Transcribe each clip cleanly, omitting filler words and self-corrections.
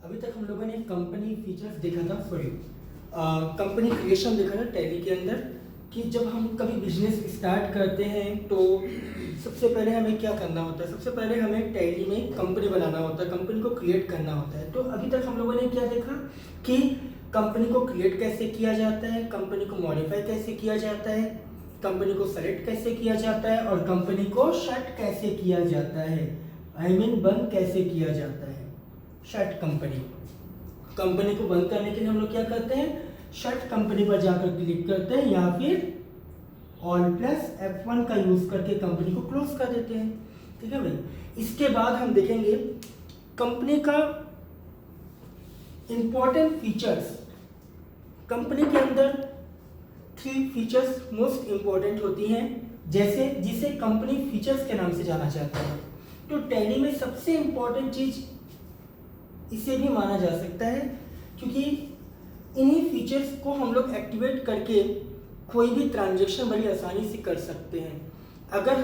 अभी तक हम लोगों ने कंपनी फीचर्स देखा था, सॉरी कंपनी क्रिएशन देखा था टैली के अंदर, कि जब हम कभी बिजनेस स्टार्ट करते हैं तो सबसे पहले हमें क्या करना होता है। सबसे पहले हमें टैली में कंपनी बनाना होता है, कंपनी को क्रिएट करना होता है। तो अभी तक हम लोगों ने क्या देखा कि कंपनी को क्रिएट कैसे किया जाता है, कंपनी को मॉडिफाई कैसे किया जाता है, कंपनी को सेलेक्ट कैसे किया जाता है और कंपनी को शट कैसे किया जाता है, आई मीन बंद कैसे किया जाता है। शट कंपनी को बंद करने के लिए हम लोग क्या करते हैं, शट कंपनी पर जाकर क्लिक करते हैं या फिर Alt+F1 का यूज करके कंपनी को क्लोज कर देते हैं। ठीक है भाई। इसके बाद हम देखेंगे कंपनी का इंपॉर्टेंट फीचर्स। कंपनी के अंदर 3 फीचर्स मोस्ट इंपॉर्टेंट होती हैं, जैसे जिसे कंपनी फीचर्स के नाम से जाना जाता है। तो टैली में सबसे इंपॉर्टेंट चीज इसे भी माना जा सकता है, क्योंकि इन्हीं फीचर्स को हम लोग एक्टिवेट करके कोई भी ट्रांजैक्शन बड़ी आसानी से कर सकते हैं। अगर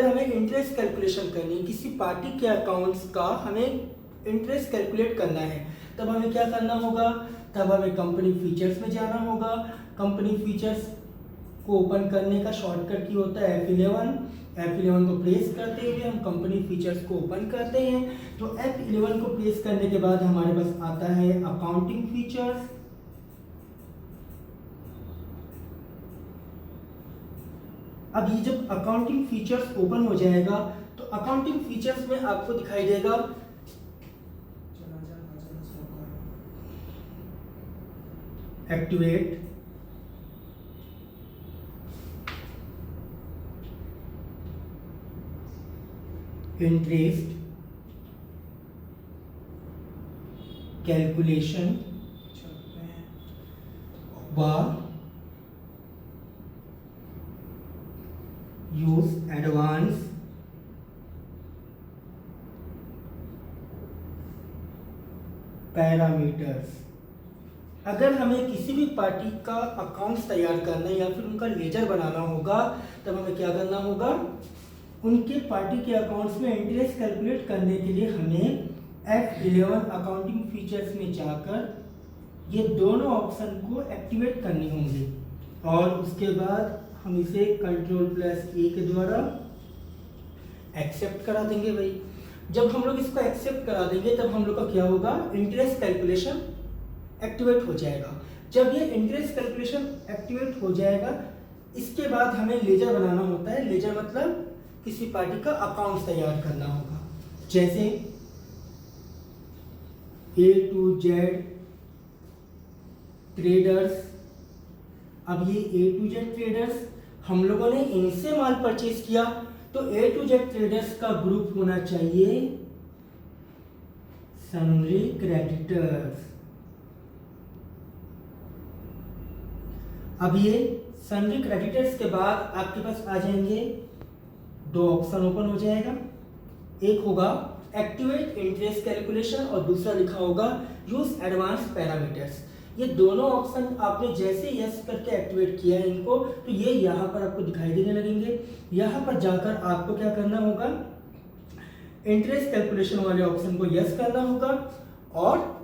हमें इंटरेस्ट कैलकुलेशन करनी है, किसी पार्टी के अकाउंट्स का हमें इंटरेस्ट कैलकुलेट करना है, तब हमें क्या करना होगा, तब हमें कंपनी फीचर्स में जाना होगा। कंपनी फीचर्स को ओपन करने का शॉर्टकट की होता है F11 को प्रेस करते हुए हम कंपनी फीचर्स को ओपन करते हैं। तो F11 को प्रेस करने के बाद हमारे पास आता है अकाउंटिंग फीचर्स। अब ये जब अकाउंटिंग फीचर्स ओपन हो जाएगा तो अकाउंटिंग फीचर्स में आपको दिखाई देगा एक्टिवेट इंटरेस्ट कैलकुलेशन व यूज एडवांस पैरामीटर्स। अगर हमें किसी भी पार्टी का अकाउंट्स तैयार करना है या फिर उनका लेजर बनाना होगा, तब हमें क्या करना होगा, उनके पार्टी के अकाउंट्स में इंटरेस्ट कैलकुलेट करने के लिए हमें F11 अकाउंटिंग फीचर्स में जाकर ये दोनों ऑप्शन को एक्टिवेट करने होंगे और उसके बाद हम इसे Ctrl+A के द्वारा एक्सेप्ट करा देंगे भाई। जब हम लोग इसको एक्सेप्ट करा देंगे तब हम लोग का क्या होगा, इंटरेस्ट कैलकुलेशन एक्टिवेट हो जाएगा। जब ये इंटरेस्ट कैलकुलेशन एक्टिवेट हो जाएगा, इसके बाद हमें लेजर बनाना होता है। लेजर मतलब किसी पार्टी का अकाउंट तैयार करना होगा, जैसे A to Z ट्रेडर्स। अब ये A to Z ट्रेडर्स हम लोगों ने इनसे माल परचेज किया, तो A to Z ट्रेडर्स का ग्रुप होना चाहिए सन्ड्री क्रेडिटर्स। अब ये सन्ड्री क्रेडिटर्स के बाद आपके पास आ जाएंगे 2 ऑप्शन ओपन हो जाएगा। एक होगा एक्टिवेट इंटरेस्ट कैलकुलेशन और दूसरा लिखा होगा यूज एडवांस पैरामीटर्स। ये दोनों ऑप्शन आपने जैसे यस करके एक्टिवेट किया है इनको, तो ये यहाँ पर आपको दिखाई देने लगेंगे। यहाँ पर जाकर आपको क्या करना होगा, इंटरेस्ट कैलकुलेशन वाले ऑप्शन को यस करना होगा और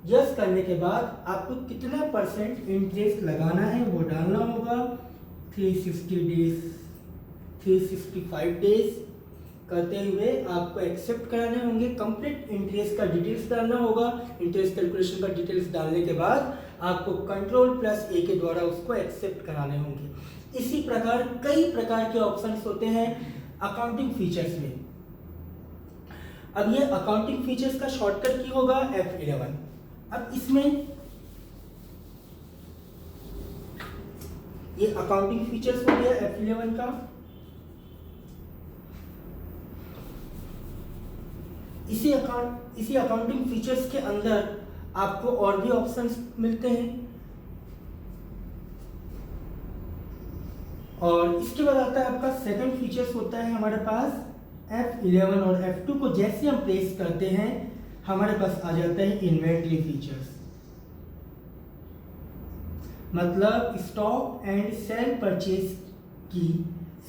यस करने के बाद आपको कितना % इंटरेस्ट लगाना है वो डालना होगा। 360 डेज 365 डेज करते हुए आपको एक्सेप्ट कराने होंगे। कंप्लीट इंटरेस्ट का डिटेल्स डालना होगा। इंटरेस्ट कैलकुलेशन का डिटेल्स डालने के बाद आपको Ctrl+A के द्वारा उसको एक्सेप्ट कराने होंगे। इसी प्रकार कई प्रकार के ऑप्शंस होते हैं अकाउंटिंग फीचर्स में। अब ये अकाउंटिंग फीचर्स का शॉर्टकट की होगा F11। अब इसमें ये अकाउंटिंग फीचर्स हो गया F11 का। इसी अकाउंटिंग फीचर्स के अंदर आपको और भी ऑप्शंस मिलते हैं और इसके बाद आता है आपका सेकंड फीचर्स होता है हमारे पास F11 और F2 को जैसे हम प्लेस करते हैं हमारे पास आ जाता है इन्वेंटरी फीचर्स। मतलब स्टॉक एंड सेल परचेज की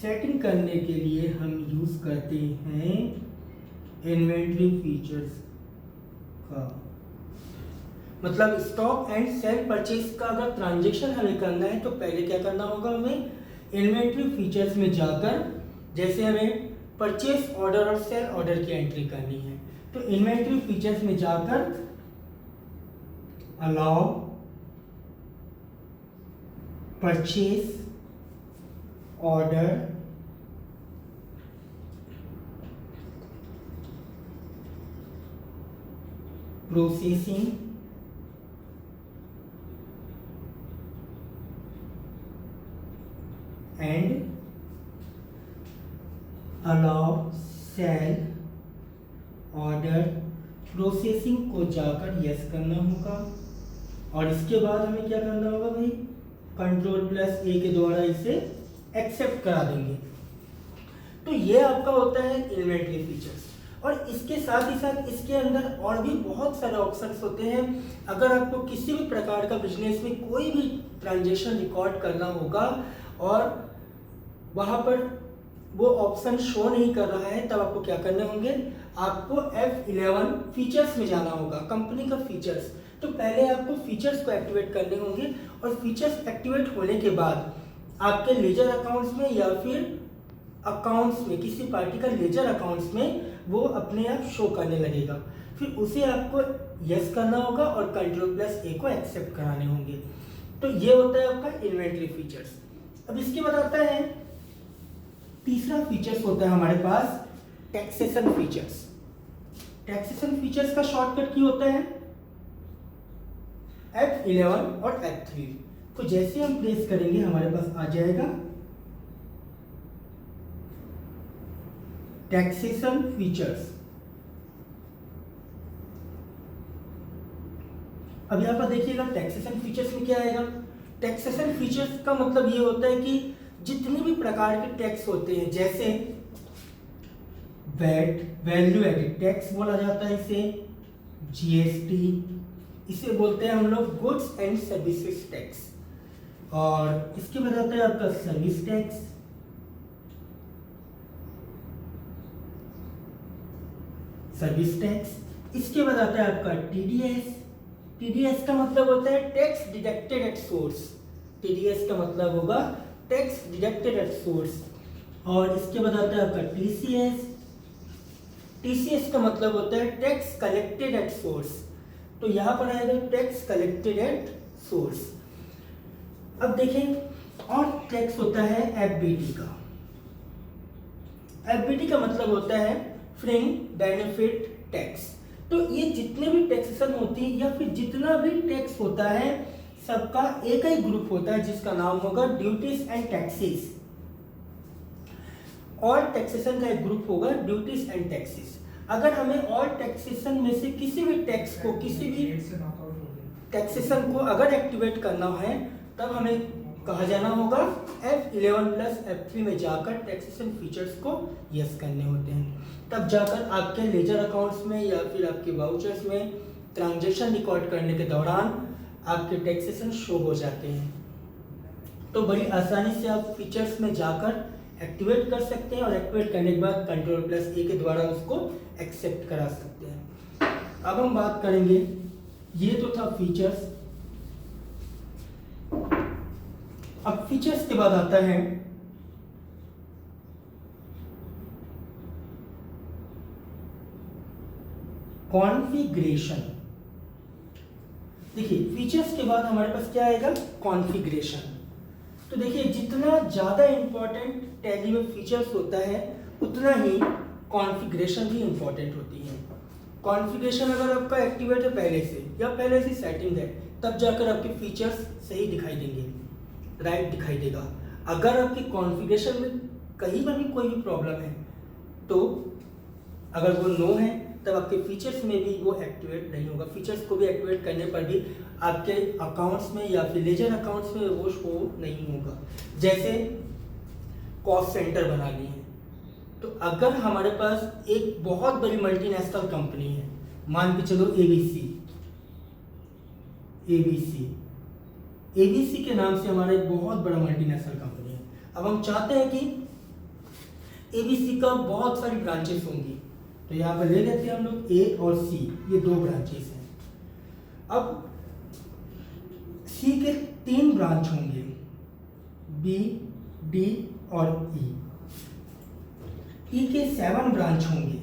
सेटिंग करने के लिए हम यूज करते हैं इन्वेंट्री फीचर्स का मतलब स्टॉक एंड सेल परचेज का अगर ट्रांजेक्शन हमें करना है तो पहले क्या करना होगा, हमें इन्वेंट्री फीचर्स में जाकर, जैसे हमें परचेज ऑर्डर और सेल ऑर्डर की एंट्री करनी है तो इन्वेंट्री फीचर्स में जाकर allow purchase order processing and allow sale order processing को जाकर यस करना होगा। और इसके बाद हमें क्या करना होगा भाई, Ctrl+A के द्वारा इसे एक्सेप्ट करा देंगे। तो ये आपका होता है इन्वेंट्री फीचर्स। और इसके साथ ही साथ इसके अंदर और भी बहुत सारे ऑप्शंस होते हैं। अगर आपको किसी भी प्रकार का बिजनेस में कोई भी ट्रांजेक्शन रिकॉर्ड करना होगा और वहाँ पर वो ऑप्शन शो नहीं कर रहा है, तब आपको क्या करने होंगे, आपको F11 फीचर्स में जाना होगा, कंपनी का फीचर्स। तो पहले आपको फीचर्स को एक्टिवेट करने होंगे और फीचर्स एक्टिवेट होने के बाद आपके लेजर अकाउंट्स में या फिर अकाउंट्स में, किसी पार्टी का लेजर अकाउंट्स में वो अपने आप शो करने लगेगा। फिर उसे आपको यस करना होगा और Ctrl+A को एक्सेप्ट कराने होंगे। तो ये होता है आपका इन्वेंट्री फीचर्स। अब इसके बाद आता है तीसरा फीचर्स होता है हमारे पास टैक्सेशन फीचर्स। टैक्सेशन फीचर्स का शॉर्टकट की होता है F11 और F3। तो जैसे हम प्रेस करेंगे हमारे पास आ जाएगा टैक्सेशन फीचर्स। अब यहां पर देखिएगा टैक्सेशन फीचर्स में क्या आएगा। टैक्सेशन फीचर्स का मतलब ये होता है कि जितने भी प्रकार के टैक्स होते हैं, जैसे वैट, वैल्यू एडेड टैक्स बोला जाता है इसे, जीएसटी, इसे बोलते हैं हम लोग गुड्स एंड सर्विसेज टैक्स। और इसके बाद आता है आपका सर्विस टैक्स, सर्विस टैक्स। इसके बाद आता है आपका टीडीएस। टीडीएस का मतलब होता है tax deducted at source. TDS का मतलब होगा टैक्स डिडक्टेड एट सोर्स। और इसके बाद आता है आपका टीसीएस। टीसीएस का मतलब होता है टैक्स कलेक्टेड एट सोर्स। तो यहां पर आएगा टैक्स कलेक्टेड एट सोर्स। अब देखें और टैक्स होता है एफबीटी का। एफबीटी का मतलब होता है फ्रिंज बेनिफिट टैक्स। तो ये जितने भी टैक्सेशन होती है या फिर जितना भी टैक्स होता है सबका एक ही ग्रुप होता है जिसका नाम होगा ड्यूटीज एंड टैक्सेस। और टैक्सेशन का एक ग्रुप होगा ड्यूटीज एंड टैक्सेस। अगर हमें और टैक्सेशन में से किसी भी टैक्स को, किसी भी टैक्सेशन को अगर एक्टिवेट करना है तब हमें कहा जाना होगा F11+F3 में जाकर टैक्सेशन फीचर्स को यस करने होते हैं। तब जाकर आपके लेजर अकाउंट्स में या फिर आपके वाउचर्स में ट्रांजैक्शन रिकॉर्ड करने के दौरान आपके टैक्सेशन शो हो जाते हैं। तो बड़ी आसानी से आप फीचर्स में जाकर एक्टिवेट कर सकते हैं और एक्टिवेट करने के बाद Ctrl+A के द्वारा उसको एक्सेप्ट करा सकते हैं। अब हम बात करेंगे, ये तो था फीचर्स। अब फीचर्स के बाद आता है कॉन्फ़िगरेशन। देखिए फीचर्स के बाद हमारे पास क्या आएगा, कॉन्फ़िगरेशन। तो देखिए जितना ज़्यादा इंपॉर्टेंट टैली में फीचर्स होता है उतना ही कॉन्फ़िगरेशन भी इंपॉर्टेंट होती है। कॉन्फ़िगरेशन अगर आपका एक्टिवेट है पहले से या पहले से सेटिंग है तब जाकर आपके फीचर्स सही दिखाई देंगे, राइट दिखाई देगा। अगर आपके कॉन्फ़िगरेशन में कहीं पर भी कोई भी प्रॉब्लम है तो अगर वो नो है तब आपके फीचर्स में भी वो एक्टिवेट नहीं होगा। फीचर्स को भी एक्टिवेट करने पर भी आपके अकाउंट्स में या फिर लेजर अकाउंट्स में वो शो नहीं होगा। जैसे कॉस्ट सेंटर बनानी है तो अगर हमारे पास एक बहुत बड़ी मल्टीनेशनल कंपनी है, मान के चलो एबीसी के नाम से हमारा एक बहुत बड़ा मल्टीनेशनल कंपनी है। अब हम चाहते हैं कि एबीसी का बहुत सारी ब्रांचेस होंगी तो यहाँ पर ले लेते हैं हम लोग ए और सी, ये दो ब्रांचेस हैं। अब सी के 3 ब्रांच होंगे, बी, डी और ई। ई के 7 ब्रांच होंगे,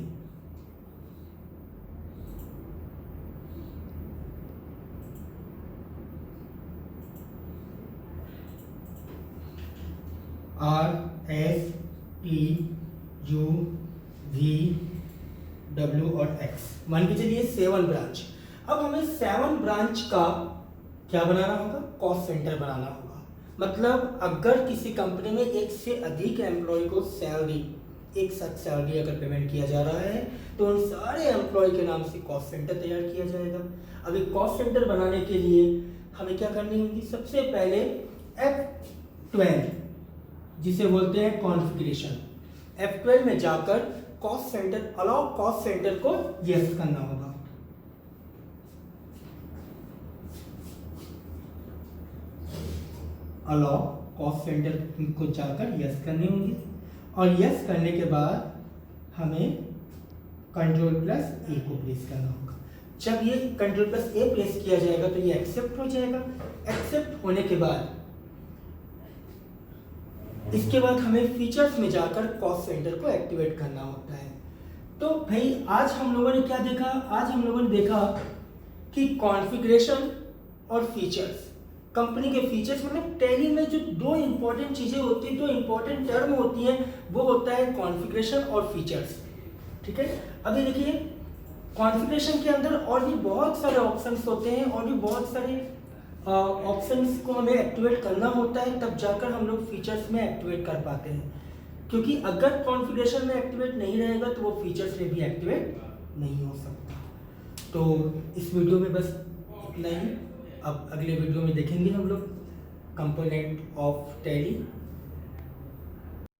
R, S, T, U, V, W और एक्स। मान के चलिए 7 ब्रांच। अब हमें 7 ब्रांच का क्या बनाना होगा, कॉस्ट सेंटर बनाना होगा। मतलब अगर किसी कंपनी में एक से अधिक एम्प्लॉय को सैलरी, एक साथ सैलरी अगर पेमेंट किया जा रहा है तो उन सारे एम्प्लॉय के नाम से कॉस्ट सेंटर तैयार किया जाएगा। अब एक कॉस्ट सेंटर बनाने के लिए हमें क्या करनी होगी, सबसे पहले F12 जिसे बोलते हैं कॉन्फ़िगरेशन, F12 में जाकर cost centre, allow cost centre को यस करना होगा। अलाउ कॉस्ट सेंटर को जाकर यस करनी होगी और यस करने के बाद हमें Ctrl+A को प्रेस करना होगा। जब ये Ctrl+A प्रेस किया जाएगा तो ये एक्सेप्ट हो जाएगा। एक्सेप्ट होने के बाद इसके बाद हमें फीचर्स में जाकर कॉस्ट सेंटर को एक्टिवेट करना होता है। तो भाई आज हम लोगों ने क्या देखा, आज हम लोगों ने देखा कि कॉन्फ़िगरेशन और फीचर्स, कंपनी के फीचर्स मतलब टैली में जो दो इंपॉर्टेंट चीज़ें होती हैं, दो इंपॉर्टेंट टर्म होती हैं, वो होता है कॉन्फ़िगरेशन और फीचर्स। ठीक है, अभी देखिए कॉन्फ़िगरेशन के अंदर और भी बहुत सारे ऑप्शंस होते हैं और भी बहुत सारे ऑप्शंस को हमें एक्टिवेट करना होता है, तब जाकर हम लोग फीचर्स में एक्टिवेट कर पाते हैं। क्योंकि अगर कॉन्फ़िगरेशन में एक्टिवेट नहीं रहेगा तो वो फीचर्स में भी एक्टिवेट नहीं हो सकता। तो इस वीडियो में बस इतना ही। अब अगले वीडियो में देखेंगे हम लोग कंपोनेंट ऑफ टैली।